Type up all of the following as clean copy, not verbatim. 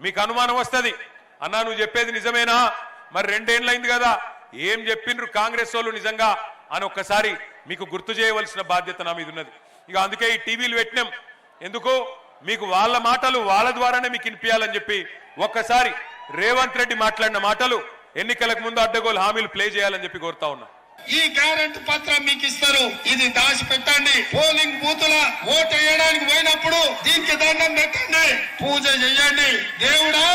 మీకు అనుమానం వస్తుంది, అన్నా నువ్వు చెప్పేది నిజమేనా, మరి 2 ఏళ్ళైంది కదా ఏం చెప్పిండ్రు కాంగ్రెస్ వాళ్ళు నిజంగా అని ఒక్కసారి మీకు గుర్తు చేయవలసిన బాధ్యత నా మీద ఉన్నది. ఇక అందుకే ఈ టీవీలు పెట్టినాం, ఎందుకు మీకు వాళ్ళ మాటలు వాళ్ళ ద్వారానే మీకు వినిపించాలని చెప్పి ఒక్కసారి రేవంత్ రెడ్డి మాట్లాడిన మాటలు ఎన్నికలకు ముందు అడ్డగోలు హామీలు ప్లే చేయాలని చెప్పి కోరుతా ఉన్నా. ఈ గ్యారెంటీ పత్రం మీకు ఇస్తారు, ఇది దాచి పెట్టండి. పోలింగ్ బూతుల ఓటు వేయడానికి పోయినప్పుడు దీనికి దండం పెట్టండి, పూజ చెయ్యండి. దేవుడా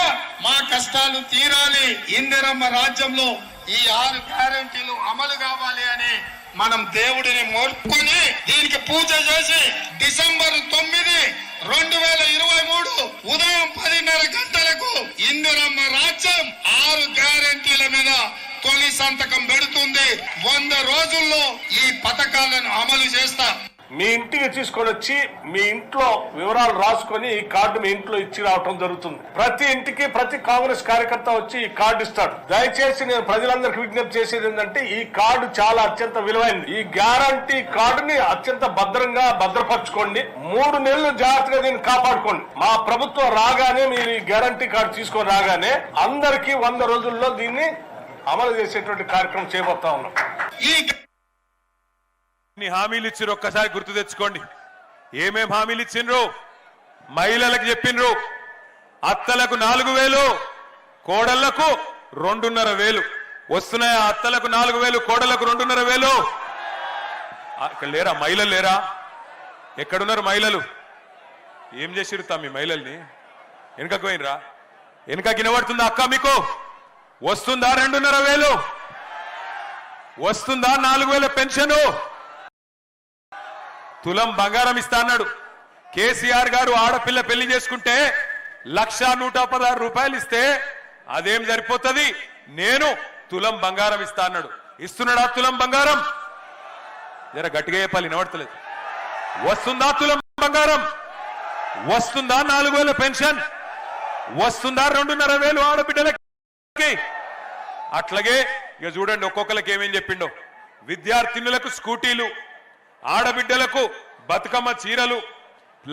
మా కష్టాలు తీరాలి, ఇందిరమ్మ రాజ్యంలో ఈ 6 గ్యారెంటీలు అమలు కావాలి అని మనం దేవుడిని మొక్కుని దీనికి పూజ చేసి డిసెంబర్ 9, 2023 ఉదయం 10:30 గంటలకు ఇందిరమ్మ రాజ్యం 6 గ్యారెంటీల మీద తొలి సంతకం పెడుతుంది. 100 రోజుల్లో ఈ పథకాలను అమలు చేస్తా. మీ ఇంటికి తీసుకొని వచ్చి మీ ఇంట్లో వివరాలు రాసుకొని ఈ కార్డు మీ ఇంట్లో ఇచ్చి రావటం జరుగుతుంది. ప్రతి ఇంటికి ప్రతి కాంగ్రెస్ కార్యకర్త వచ్చి ఈ కార్డు ఇస్తాడు. దయచేసి నేను ప్రజలందరికీ విజ్ఞప్తి చేసేది ఏంటంటే ఈ కార్డు చాలా అత్యంత విలువైనది. ఈ గ్యారంటీ కార్డుని అత్యంత భద్రంగా భద్రపరచుకోండి. 3 నెలలు జాగ్రత్తగా దీన్ని కాపాడుకోండి. మా ప్రభుత్వం రాగానే మీరు ఈ గ్యారంటీ కార్డు తీసుకొని రాగానే అందరికీ 100 రోజుల్లో దీన్ని అమలు చేసేటువంటి కార్యక్రమం చేయబోతా ఉన్నాం. హామీలు ఇచ్చిండ్రు ఒక్కసారి గుర్తు తెచ్చుకోండి. ఏమేం హామీలు ఇచ్చిండ్రు? మహిళలకు చెప్పిండ్రు అత్తలకు 4,000, కోడళ్లకు 2,500 వస్తున్నాయా? అత్తలకు 4,000, కోడళ్లకు 2,500. ఇక్కడ లేరా మహిళలు? లేరా? ఎక్కడున్నారు మహిళలు? ఏం చేసిరు తమ్మి మహిళల్ని? వెనుకకు పోయినరా? వెనుక వినబడుతుందా అక్క? మీకు వస్తుందా 2,500? వస్తుందా 4,000 పెన్షన్? తులం బంగారం ఇస్తా అన్నాడు కేసీఆర్ గారు. ఆడపిల్ల పెళ్లి చేసుకుంటే 1,116 రూపాయలు ఇస్తే అదేం సరిపోతుంది, నేను తులం బంగారం ఇస్తా అన్నాడు. ఇస్తున్నాడా తులం బంగారం? జర గట్టిగా చెప్పాలి, వినబడతలేదు. వస్తుందా తులం బంగారం? వస్తుందా 4,000 పెన్షన్? వస్తుందా 2,500 ఆడబిడ్డలకి? అట్లాగే ఇక చూడండి ఒక్కొక్కరికి ఏమేం చెప్పిండో. విద్యార్థినులకు స్కూటీలు, ఆడబిడ్డలకు బతుకమ్మ చీరలు,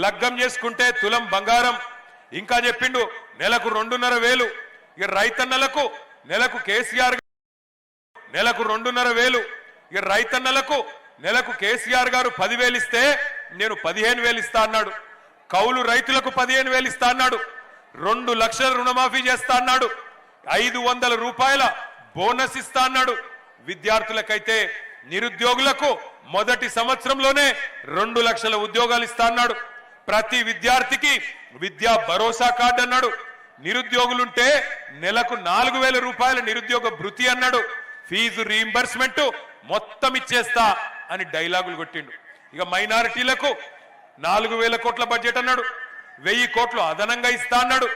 లగ్గం చేసుకుంటే తులం బంగారం. ఇంకా చెప్పిండు నెలకు 2,500. ఇక రైతన్నలకు నెలకు కేసీఆర్ నెలకు 2,500. ఇక రైతన్నలకు నెలకు కేసీఆర్ గారు 10,000 ఇస్తే నేను 15,000 ఇస్తా అన్నాడు. కౌలు రైతులకు 15,000 ఇస్తా అన్నాడు. 2 లక్షల రుణమాఫీ చేస్తా అన్నాడు. 500 రూపాయల బోనస్ ఇస్తా అన్నాడు. విద్యార్థులకైతే నిరుద్యోగులకు మొదటి సంవత్సరంలోనే 2 లక్షల ఉద్యోగాలు ఇస్తా అన్నాడు. ప్రతి విద్యార్థికి విద్యా భరోసా కార్డు అన్నాడు. నిరుద్యోగులుంటే నెలకు 4,000 రూపాయల నిరుద్యోగ భృతి అన్నాడు. ఫీజు రీయింబర్స్మెంట్ మొత్తం ఇచ్చేస్తా అని డైలాగులు కొట్టిండు. ఇక మైనారిటీలకు 4,000 కోట్ల బడ్జెట్ అన్నాడు. 1,000 కోట్లు అదనంగా ఇస్తా అన్నాడు.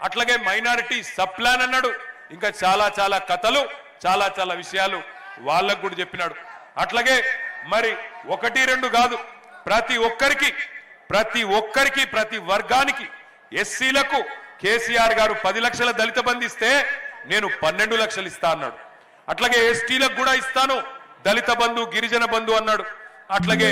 అట్లాగే మైనారిటీ సబ్ ప్లాన్ అన్నాడు. ఇంకా చాలా చాలా కథలు, చాలా చాలా విషయాలు వాళ్ళకు కూడా చెప్పినాడు. అట్లాగే మరి 1, 2 కాదు, ప్రతి ఒక్కరికి ప్రతి వర్గానికి ఎస్సీలకు కేసీఆర్ గారు 10 లక్షల దళిత బంధు ఇస్తే నేను 12 లక్షలు ఇస్తా అన్నాడు. అట్లాగే ఎస్టీలకు కూడా ఇస్తాను దళిత బంధు, గిరిజన బంధు అన్నాడు. అట్లాగే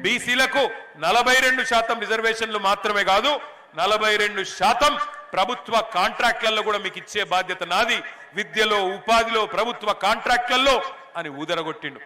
బీసీలకు 42% రిజర్వేషన్లు మాత్రమే కాదు 42% ప్రభుత్వ కాంట్రాక్ట్లలో కూడా మీకు ఇచ్చే బాధ్యత నాది, విద్యలో ఉపాధిలో ప్రభుత్వ కాంట్రాక్ట్లలో అని ఊదరగొట్టిండు.